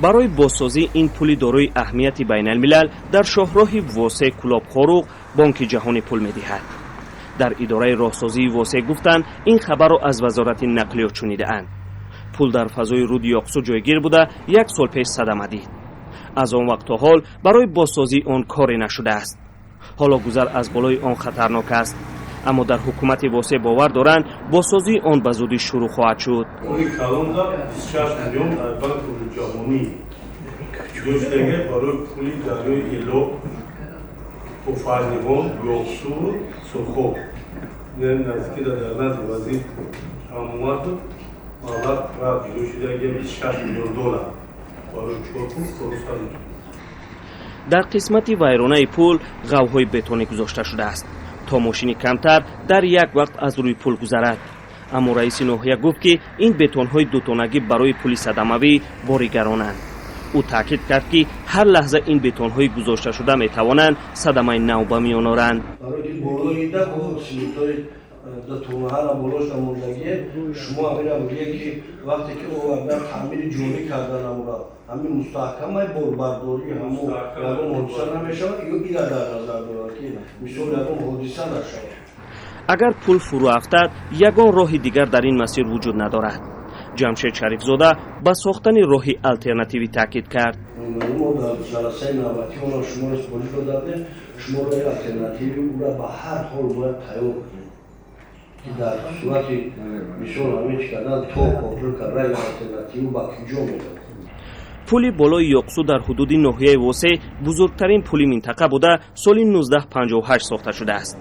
барои бозсозӣ ин пули дорои аҳамияти байналмилал дар шоҳроҳи восе кулобхоруғ бонки ҷаҳонӣ пул медиҳад. дар идораи роҳсозии восе гуфтанд ин хабарро аз вазорати нақлиёт шунидаанд. пул дар фазои руди Ёқсу ҷойгир буда 1 сол пеш садама дид. аз он вақт то ҳол барои бозсозии он коре нашудааст. ҳоло гузар аз болои он хатарнок аст, аммо дар ҳукумати восе бовар доранд бозсозии он ба зудӣ шурӯъ хоҳад шуд. дар қисмати вайронаи пул ғавҳои бетонӣ гузошта шудааст то мошини камтар дар як вақт аз рӯи пул гузарад. аммо раиси ноҳия гуфт ки ин бетонҳои дутонагӣ барои пули садамавӣ боригаронанд. ӯ таъкид кард ки ҳар лаҳза ин бетонҳои гузошташуда метавонанд садамаи нав ба миён оранд. тонҳара болош намондагие шумо амира бигӯед ки вақте ки овардан таъмири ҷолӣ кардан амра ҳамин мустаҳкамай борбардорӣ ҳамо ягон ҳодиса намешавад ё ина дар назар дорад ки мисол ягон ҳодиса нашавад. агар пул фурӯ афтад ягон роҳи дигар дар ин масир вуҷуд надорад. ҷамшед шарифзода ба сохтани роҳи алтернативӣ таъкид кард. мо дар ҷаласаи навбатӣ онро шумо испорӣ додем, шумо роҳи алтернативӣ ура ба ҳар ҳол бояд тайёр кунед. дар сурати мисол ҳамин чӣ кардан то контрол кардан алтернативӣ ба куҷо медод. пули болои Ёқсу дар ҳудуди ноҳияи восе бузургтарин пули минтақа буда соли 1958 сохта шудааст.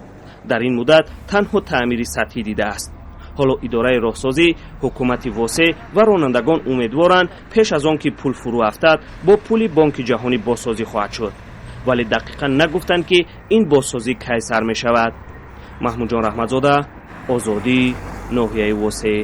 дар ин муддат танҳо таъмири сатҳӣ дидааст. ҳоло идораи роҳсозӣ, ҳукумати восе ва ронандагон умедворанд пеш аз он ки пул фурӯ афтад бо пули бонки ҷаҳонӣ бозсозӣ хоҳад шуд. вале дақиқан нагуфтанд ки ин бозсозӣ кай сар мешавад. маҳмудҷон раҳматзода, озодӣ, ноҳияи восе.